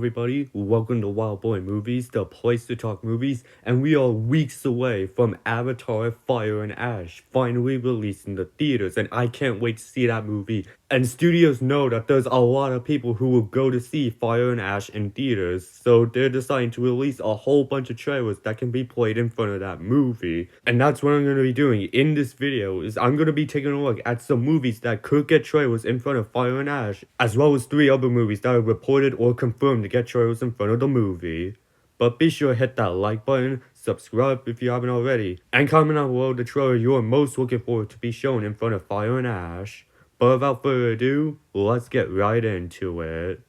everybody, welcome to Wild Boy Movies, the place to talk movies, and we are weeks away from Avatar Fire and Ash finally released in the theaters, and I can't wait to see that movie. And studios know that there's a lot of people who will go to see Fire and Ash in theaters, so they're deciding to release a whole bunch of trailers that can be played in front of that movie. And that's what I'm going to be doing in this video, is I'm going to be taking a look at some movies that could get trailers in front of Fire and Ash, as well as 3 other movies that are reported or confirmed to get trailers in front of the movie. But be sure to hit that like button, subscribe if you haven't already, and comment down below the trailer you are most looking forward to be shown in front of Fire and Ash. But without further ado, let's get right into it.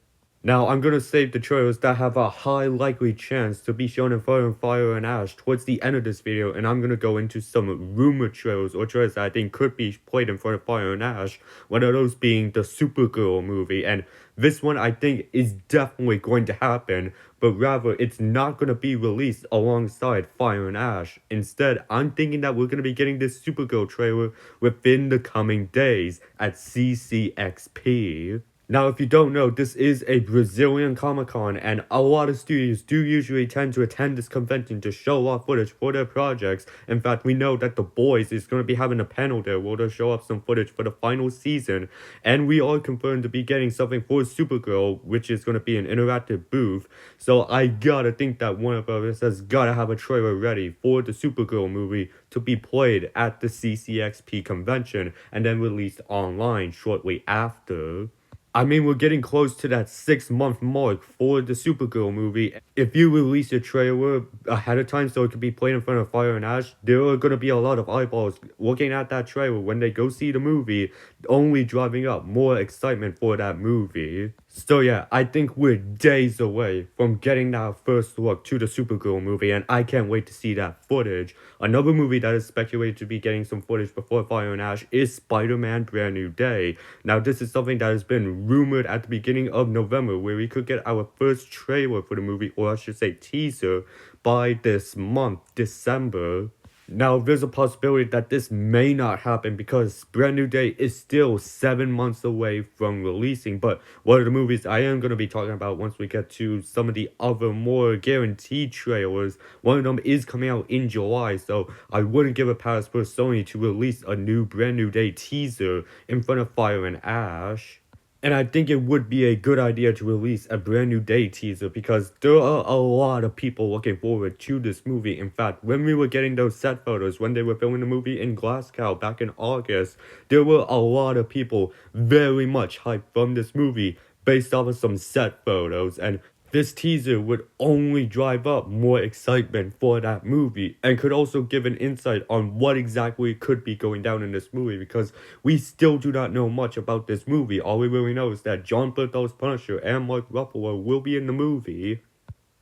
Now, I'm gonna save the trailers that have a high likely chance to be shown in front of Fire and Ash towards the end of this video, and I'm gonna go into some rumored trailers or trailers that I think could be played in front of Fire and Ash, one of those being the Supergirl movie, and this one I think is definitely going to happen, but rather it's not gonna be released alongside Fire and Ash. Instead, I'm thinking that we're gonna be getting this Supergirl trailer within the coming days at CCXP. Now, if you don't know, this is a Brazilian Comic-Con, and a lot of studios do usually tend to attend this convention to show off footage for their projects. In fact, we know that The Boys is going to be having a panel there where they'll show off some footage for the final season, and we are confirmed to be getting something for Supergirl, which is going to be an interactive booth. So I gotta think that Warner Bros. Has gotta have a trailer ready for the Supergirl movie to be played at the CCXP convention, and then released online shortly after. I mean, we're getting close to that 6-month mark for the Supergirl movie. If you release a trailer ahead of time so it can be played in front of Fire and Ash, there are going to be a lot of eyeballs looking at that trailer when they go see the movie, only driving up more excitement for that movie. So yeah, I think we're days away from getting that first look to the Supergirl movie, and I can't wait to see that footage. Another movie that is speculated to be getting some footage before Fire and Ash is Spider-Man Brand New Day. Now, this is something that has been rumored at the beginning of November, where we could get our first trailer for the movie, or I should say teaser, by this month, December. Now, there's a possibility that this may not happen because Brand New Day is still 7 months away from releasing, but one of the movies I am going to be talking about once we get to some of the other more guaranteed trailers, one of them is coming out in July, so I wouldn't give a pass for Sony to release a new Brand New Day teaser in front of Fire and Ash. And I think it would be a good idea to release a Brand New Day teaser because there are a lot of people looking forward to this movie. In fact, when we were getting those set photos, when they were filming the movie in Glasgow back in August, there were a lot of people very much hyped from this movie based off of some set photos, and this teaser would only drive up more excitement for that movie and could also give an insight on what exactly could be going down in this movie because we still do not know much about this movie. All we really know is that Jon Bernthal's Punisher and Mark Ruffalo will be in the movie.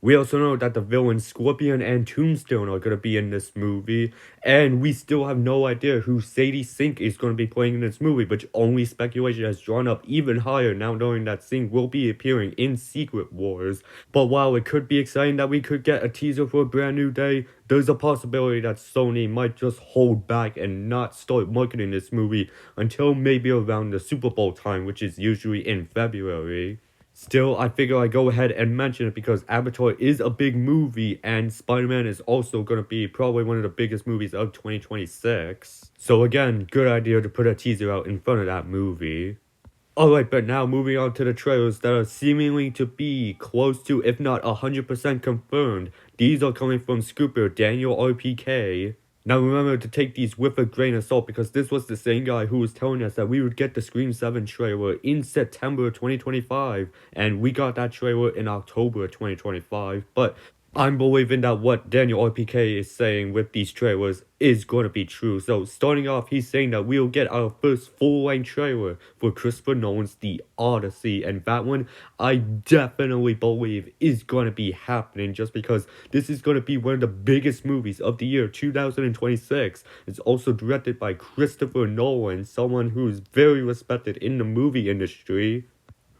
We also know that the villains Scorpion and Tombstone are going to be in this movie, and we still have no idea who Sadie Sink is going to be playing in this movie, but only speculation has drawn up even higher now knowing that Sink will be appearing in Secret Wars. But while it could be exciting that we could get a teaser for a Brand New Day, there's a possibility that Sony might just hold back and not start marketing this movie until maybe around the Super Bowl time, which is usually in February. Still, I figure I go ahead and mention it because Avatar is a big movie and Spider-Man is also going to be probably one of the biggest movies of 2026. So again, good idea to put a teaser out in front of that movie. Alright, but now moving on to the trailers that are seemingly to be close to, if not 100% confirmed. These are coming from Scooper Daniel RPK. Now remember to take these with a grain of salt because this was the same guy who was telling us that we would get the Scream 7 trailer in September 2025, and we got that trailer in October 2025, but I'm believing that what Daniel RPK is saying with these trailers is going to be true. So starting off, he's saying that we'll get our first full-length trailer for Christopher Nolan's The Odyssey, and that one I definitely believe is going to be happening just because this is going to be one of the biggest movies of the year 2026. It's also directed by Christopher Nolan, someone who's very respected in the movie industry,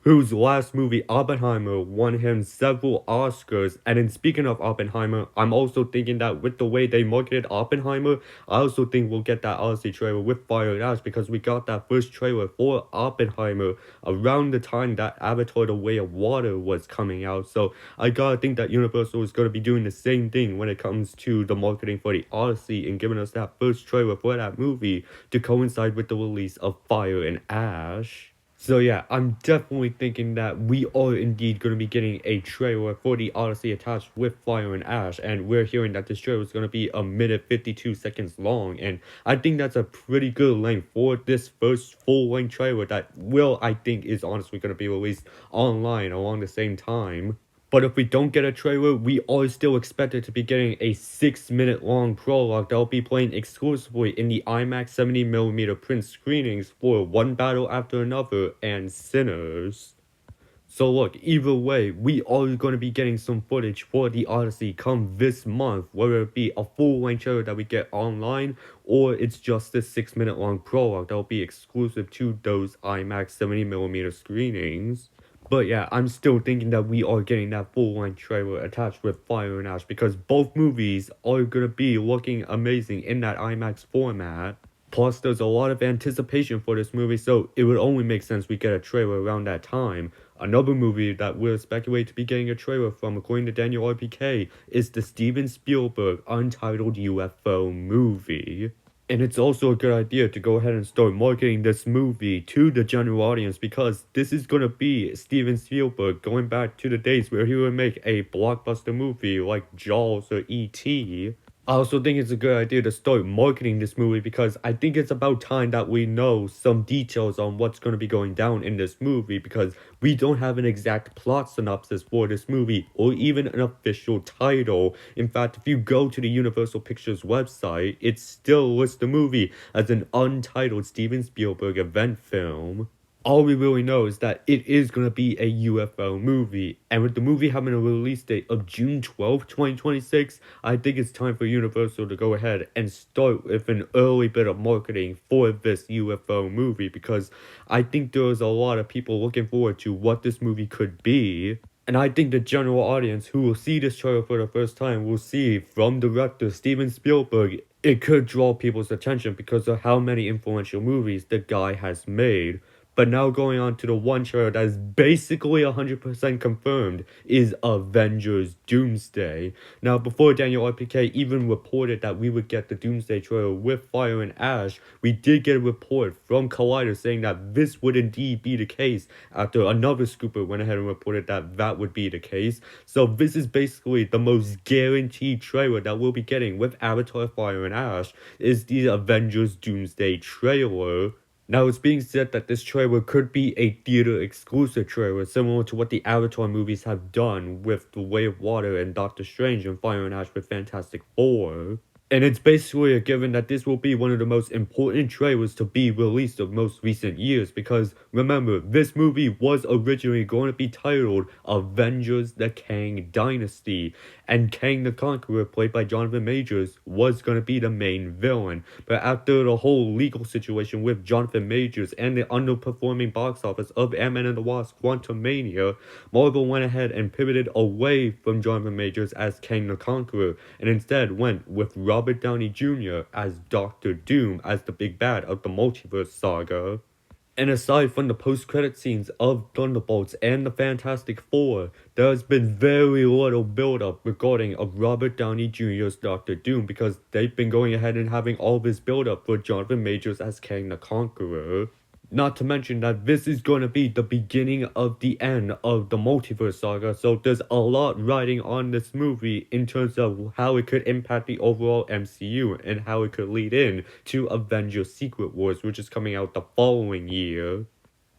whose last movie, Oppenheimer, won him several Oscars. And then speaking of Oppenheimer, I'm also thinking that with the way they marketed Oppenheimer, I also think we'll get that Odyssey trailer with Fire and Ash, because we got that first trailer for Oppenheimer around the time that Avatar The Way of Water was coming out. So I gotta think that Universal is gonna be doing the same thing when it comes to the marketing for the Odyssey and giving us that first trailer for that movie to coincide with the release of Fire and Ash. So yeah, I'm definitely thinking that we are indeed going to be getting a trailer for the Odyssey attached with Fire and Ash, and we're hearing that this trailer is going to be a minute 52 seconds long, and I think that's a pretty good length for this first full-length trailer that I think is honestly going to be released online along the same time. But if we don't get a trailer, we are still expected to be getting a 6-minute long prologue that will be playing exclusively in the IMAX 70mm print screenings for One Battle After Another and Sinners. So look, either way, we are going to be getting some footage for the Odyssey come this month, whether it be a full-length trailer that we get online, or it's just this 6-minute long prologue that will be exclusive to those IMAX 70mm screenings. But yeah, I'm still thinking that we are getting that full-length trailer attached with Fire and Ash, because both movies are gonna be looking amazing in that IMAX format. Plus, there's a lot of anticipation for this movie, so it would only make sense we get a trailer around that time. Another movie that we're speculated to be getting a trailer from, according to Daniel RPK, is the Steven Spielberg untitled UFO movie. And it's also a good idea to go ahead and start marketing this movie to the general audience, because this is going to be Steven Spielberg going back to the days where he would make a blockbuster movie like Jaws or E.T. I also think it's a good idea to start marketing this movie, because I think it's about time that we know some details on what's going to be going down in this movie, because we don't have an exact plot synopsis for this movie or even an official title. In fact, if you go to the Universal Pictures website, it still lists the movie as an untitled Steven Spielberg event film. All we really know is that it is going to be a UFO movie, and with the movie having a release date of June 12th, 2026, I think it's time for Universal to go ahead and start with an early bit of marketing for this UFO movie, because I think there's a lot of people looking forward to what this movie could be. And I think the general audience who will see this trailer for the first time will see from director Steven Spielberg, it could draw people's attention because of how many influential movies the guy has made. But now going on to the one trailer that is basically 100% confirmed is Avengers Doomsday. Now, before Daniel RPK even reported that we would get the Doomsday trailer with Fire and Ash, we did get a report from Collider saying that this would indeed be the case, after another scooper went ahead and reported that that would be the case. So this is basically the most guaranteed trailer that we'll be getting with Avatar Fire and Ash, is the Avengers Doomsday trailer. Now, it's being said that this trailer could be a theater-exclusive trailer, similar to what the Avatar movies have done with The Way of Water and Doctor Strange and Fire and Ash with Fantastic Four. And it's basically a given that this will be one of the most important trailers to be released of most recent years, because remember, this movie was originally going to be titled Avengers the Kang Dynasty, and Kang the Conqueror, played by Jonathan Majors, was going to be the main villain. But after the whole legal situation with Jonathan Majors and the underperforming box office of Ant-Man and the Wasp: Quantumania, Marvel went ahead and pivoted away from Jonathan Majors as Kang the Conqueror, and instead went with Robert Downey Jr. as Doctor Doom, as the big bad of the multiverse saga. And aside from the post-credit scenes of Thunderbolts and the Fantastic Four, there has been very little build-up regarding of Robert Downey Jr.'s Doctor Doom, because they've been going ahead and having all this build-up for Jonathan Majors as Kang the Conqueror. Not to mention that this is going to be the beginning of the end of the multiverse saga, so there's a lot riding on this movie in terms of how it could impact the overall MCU and how it could lead in to Avengers Secret Wars, which is coming out the following year.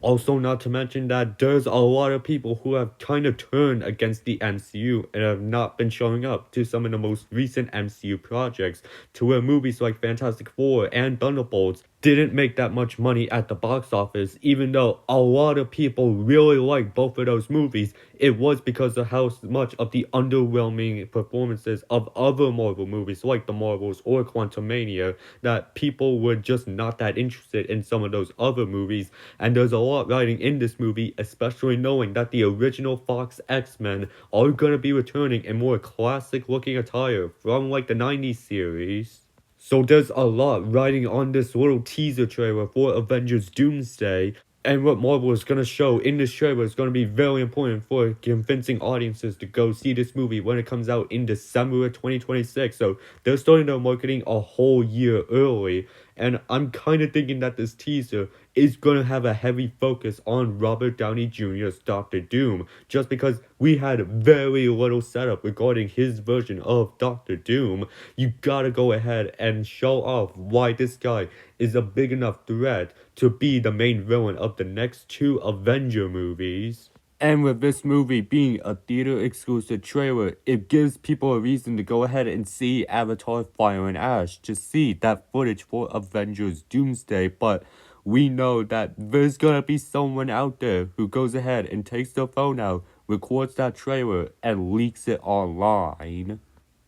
Also, not to mention that there's a lot of people who have kind of turned against the MCU and have not been showing up to some of the most recent MCU projects, to where movies like Fantastic Four and Thunderbolts didn't make that much money at the box office, even though a lot of people really liked both of those movies. It was because of how much of the underwhelming performances of other Marvel movies, like The Marvels or Quantumania, that people were just not that interested in some of those other movies. And there's a lot riding in this movie, especially knowing that the original Fox X-Men are gonna be returning in more classic looking attire from like the 90s series. So there's a lot riding on this little teaser trailer for Avengers Doomsday. And what Marvel is going to show in this trailer is going to be very important for convincing audiences to go see this movie when it comes out in December of 2026. So they're starting their marketing a whole year early. And I'm kind of thinking that this teaser is going to have a heavy focus on Robert Downey Jr.'s Doctor Doom, just because we had very little setup regarding his version of Doctor Doom. You gotta go ahead and show off why this guy is a big enough threat to be the main villain of the next two Avenger movies. And with this movie being a theater exclusive trailer, it gives people a reason to go ahead and see Avatar Fire and Ash to see that footage for Avengers Doomsday. But we know that there's gonna be someone out there who goes ahead and takes their phone out, records that trailer, and leaks it online.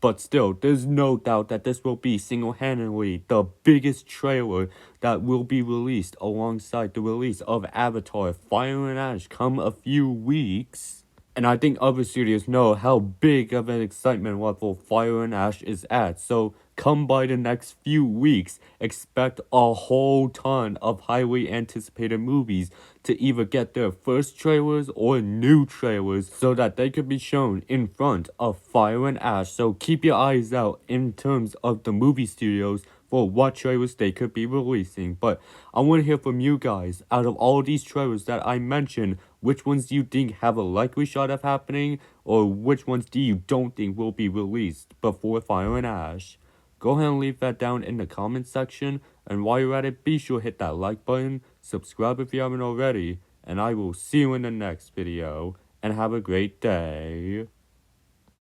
But still, there's no doubt that this will be single-handedly the biggest trailer that will be released alongside the release of Avatar Fire and Ash come a few weeks. And I think other studios know how big of an excitement level Fire and Ash is at. So come by the next few weeks, expect a whole ton of highly anticipated movies to either get their first trailers or new trailers so that they could be shown in front of Fire and Ash. So keep your eyes out in terms of the movie studios for what trailers they could be releasing. But I want to hear from you guys. Out of all these trailers that I mentioned, which ones do you think have a likely shot of happening, or which ones do you don't think will be released before Fire and Ash? Go ahead and leave that down in the comment section, and while you're at it, be sure to hit that like button, subscribe if you haven't already, and I will see you in the next video, and have a great day.